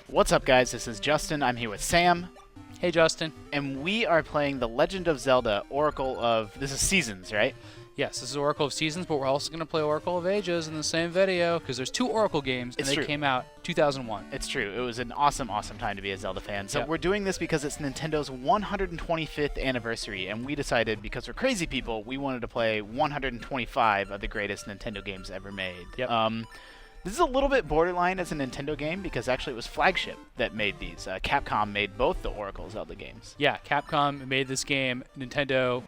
What's up, guys? This is Justin. I'm here with Sam. Hey, Justin. And we are playing The Legend of Zelda, Oracle of... This is Seasons, right? Yes, this is Oracle of Seasons, but we're also going to play Oracle of Ages in the same video, because there's two Oracle games, and they came out 2001. It's true. It was an awesome, awesome time to be a Zelda fan. So Yep. we're doing this because it's Nintendo's 125th anniversary, and we decided, because we're crazy people, we wanted to play 125 of the greatest Nintendo games ever made. Yep. This is a little bit borderline as a Nintendo game, because actually it was Flagship that made these. Capcom made both the Oracle Zelda games. Yeah, Capcom made this game. Nintendo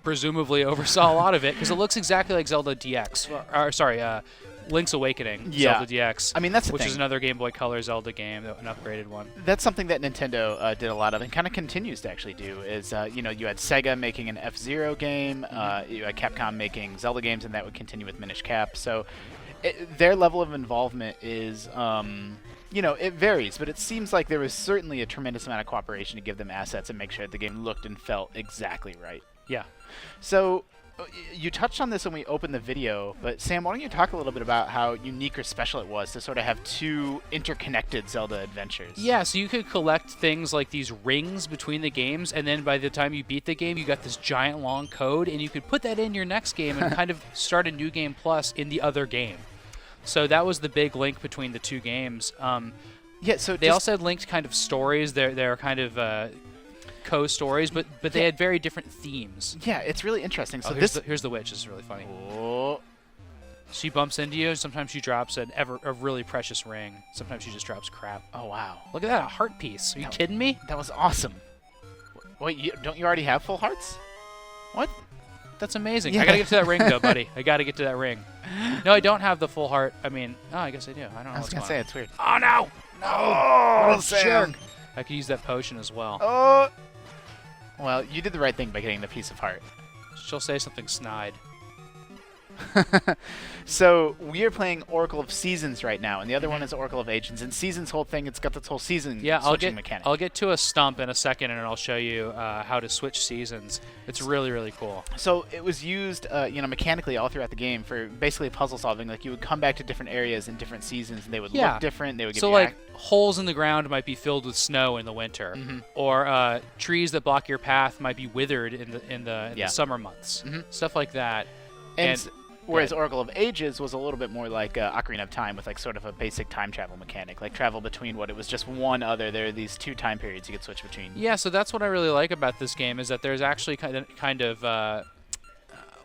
presumably oversaw a lot of it, because it looks exactly like Zelda DX. Link's Awakening, Zelda DX. I mean, that's the which thing. is another Game Boy Color Zelda game, an upgraded one. That's something that Nintendo did a lot of, and kind of continues to actually do. Is you had Sega making an F-Zero game, you had Capcom making Zelda games, and that would continue with Minish Cap. So their level of involvement is, it varies, but it seems like there was certainly a tremendous amount of cooperation to give them assets and make sure the game looked and felt exactly right. Yeah. So you touched on this when we opened the video, but Sam, why don't you talk a little bit about how unique or special it was to sort of have two interconnected Zelda adventures? Yeah, so you could collect things like these rings between the games, and then by the time you beat the game, you got this giant long code, and you could put that in your next game and kind of start a new game plus in the other game. So that was the big link between the two games. Yeah, so they also had linked kind of stories. They're kind of co-stories, but they had very different themes. Yeah, it's really interesting. So here's the witch. This is really funny. Oh. She bumps into you. Sometimes she drops a really precious ring. Sometimes she just drops crap. Oh, wow. Look at that, a heart piece. Are you kidding me? That was awesome. Wait, don't you already have full hearts? What? That's amazing. Yeah. I gotta get to that ring, though, buddy. I gotta get to that ring. No, I don't have the full heart. I mean, I guess I do. I don't know. I was gonna say, it's weird. Oh, no! No! Oh, what a Sam. jerk. I could use that potion as well. Oh! Well, you did the right thing by getting the piece of heart. She'll say something snide. So we are playing Oracle of Seasons right now, and the other one is Oracle of Ages. And Seasons whole thing, it's got this whole season switching mechanic. I'll get to a stump in a second, and I'll show you how to switch seasons. It's really, really cool. So it was used, mechanically all throughout the game for basically puzzle solving. Like you would come back to different areas in different seasons, and they would look different. They would give so you like holes in the ground might be filled with snow in the winter, or trees that block your path might be withered in the summer months. Stuff like that. And whereas Oracle of Ages was a little bit more like Ocarina of Time, with like sort of a basic time travel mechanic, like travel between what it was just one other. There are these two time periods you could switch between. Yeah, so that's what I really like about this game, is that there's actually kind of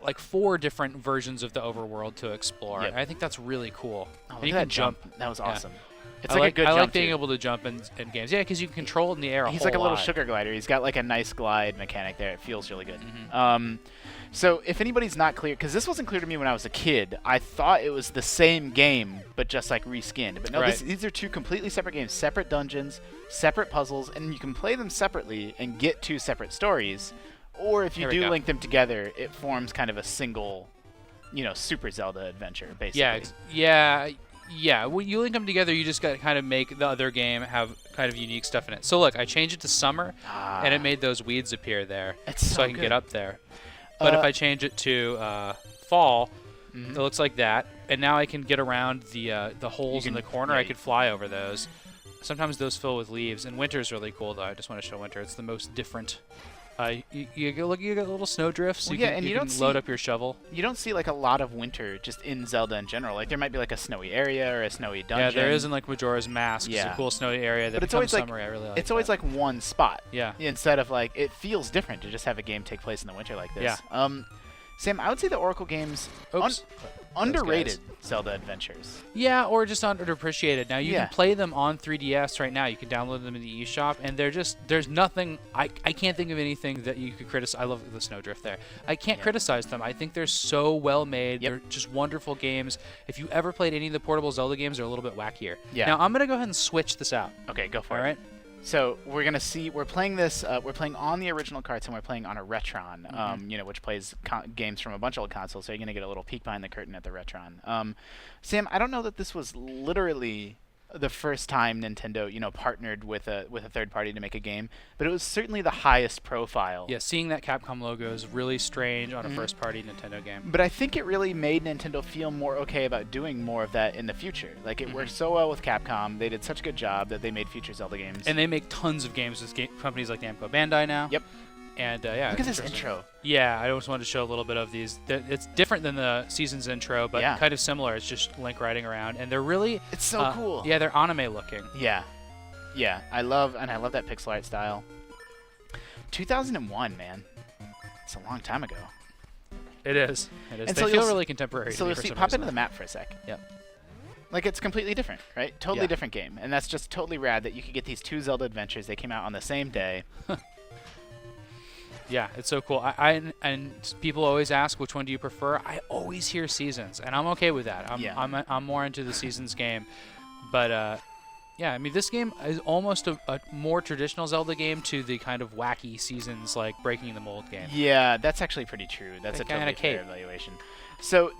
like 4 different versions of the overworld to explore. Yep. I think that's really cool. Oh, and you look at can that jump. That was awesome. It's I like a good jump. I like being too. able to jump in games. Yeah, because you can control it in the air. He's like a little sugar glider. He's got like a nice glide mechanic there. It feels really good. So if anybody's not clear, because this wasn't clear to me when I was a kid, I thought it was the same game, but just like reskinned. But no, these are two completely separate games, separate dungeons, separate puzzles, and you can play them separately and get 2 separate stories. Or if you do link them together, it forms kind of a single, Super Zelda adventure, basically. Yeah. When you link them together, you just got to kind of make the other game have kind of unique stuff in it. So look, I changed it to summer, and it made those weeds appear there, so I can get up there. But if I change it to fall, it looks like that. And now I can get around the holes in the corner. I could fly over those. Sometimes those fill with leaves. And winter's really cool, though. I just want to show winter. It's the most different. You get little snow drifts. Well, you can load up your shovel. You don't see like a lot of winter just in Zelda in general. Like there might be like a snowy area or a snowy dungeon. Yeah, there is in like Majora's Mask. It's a cool snowy area that becomes summery. I really like It's always like one spot. Yeah. Instead of like, it feels different to just have a game take place in the winter like this. Yeah. Sam, I would say the Oracle games underrated Zelda adventures. Yeah, or just underappreciated. Now you can play them on 3DS right now. You can download them in the eShop, and there's nothing. I can't think of anything that you could criticize. I love the snowdrift there. I can't criticize them. I think they're so well made. They're just wonderful games. If you ever played any of the portable Zelda games, they're a little bit wackier. Yeah. Now I'm gonna go ahead and switch this out. Okay, go for it. All right. So we're gonna see. We're playing this. We're playing on the original carts, and we're playing on a Retron. Which plays games from a bunch of old consoles. So you're gonna get a little peek behind the curtain at the Retron. Sam, I don't know that this was literally the first time Nintendo, partnered with a third party to make a game, but it was certainly the highest profile. Yeah, seeing that Capcom logo is really strange on a first-party Nintendo game. But I think it really made Nintendo feel more okay about doing more of that in the future. Like, it worked so well with Capcom. They did such a good job that they made future Zelda games. And they make tons of games with companies like Namco Bandai now. Yep. And yeah, look at this intro. Yeah, I just wanted to show a little bit of these. It's different than the Seasons intro, but kind of similar. It's just Link riding around, and they're really it's so cool. Yeah, they're anime looking. Yeah, I love that pixel art style. 2001, man, it's a long time ago. It is. And they so feel really contemporary. So let's pop into the map for a sec. Yep. Like, it's completely different, right? Totally different game, and that's just totally rad that you could get these two Zelda adventures. They came out on the same day. Yeah, it's so cool. And people always ask, which one do you prefer? I always hear Seasons, and I'm okay with that. I'm more into the Seasons game, but yeah, I mean, this game is almost a more traditional Zelda game to the kind of wacky Seasons, like breaking the mold game. Yeah, that's actually pretty true. That's a totally fair evaluation. So,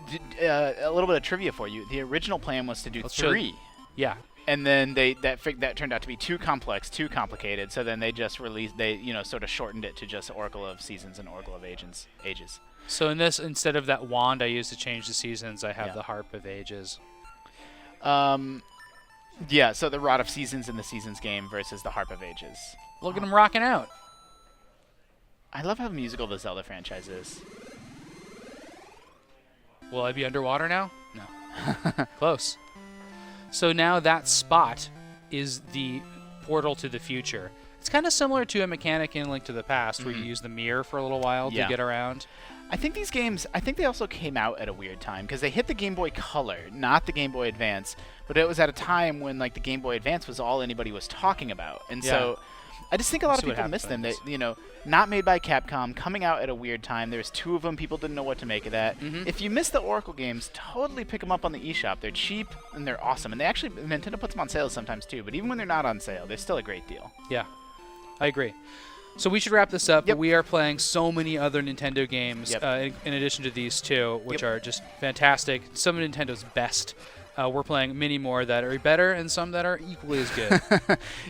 a little bit of trivia for you. The original plan was to do 3. Yeah. And then that turned out to be too complex, too complicated. So then they just released, sort of shortened it to just Oracle of Seasons and Oracle of Ages. So in this, instead of that wand I used to change the seasons, I have the Harp of Ages. Yeah, so the Rod of Seasons in the Seasons game versus the Harp of Ages. Look at them rocking out. I love how musical the Zelda franchise is. Will I be underwater now? No. Close. So now that spot is the portal to the future. It's kind of similar to a mechanic in Link to the Past where you use the mirror for a little while to get around. I think these games, they also came out at a weird time because they hit the Game Boy Color, not the Game Boy Advance, but it was at a time when like the Game Boy Advance was all anybody was talking about. And so I just think a lot of people miss them. They, not made by Capcom, coming out at a weird time. There's 2 of them. People didn't know what to make of that. If you miss the Oracle games, totally pick them up on the eShop. They're cheap and they're awesome. And Nintendo puts them on sale sometimes too. But even when they're not on sale, they're still a great deal. Yeah, I agree. So we should wrap this up. But we are playing so many other Nintendo games in addition to these 2, which are just fantastic. Some of Nintendo's best. We're playing many more that are better and some that are equally as good.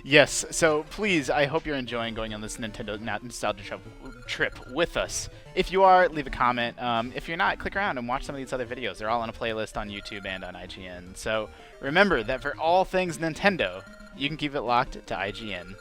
Yes, so please, I hope you're enjoying going on this Nintendo nostalgia trip with us. If you are, leave a comment. If you're not, click around and watch some of these other videos. They're all on a playlist on YouTube and on IGN. So remember that for all things Nintendo, you can keep it locked to IGN.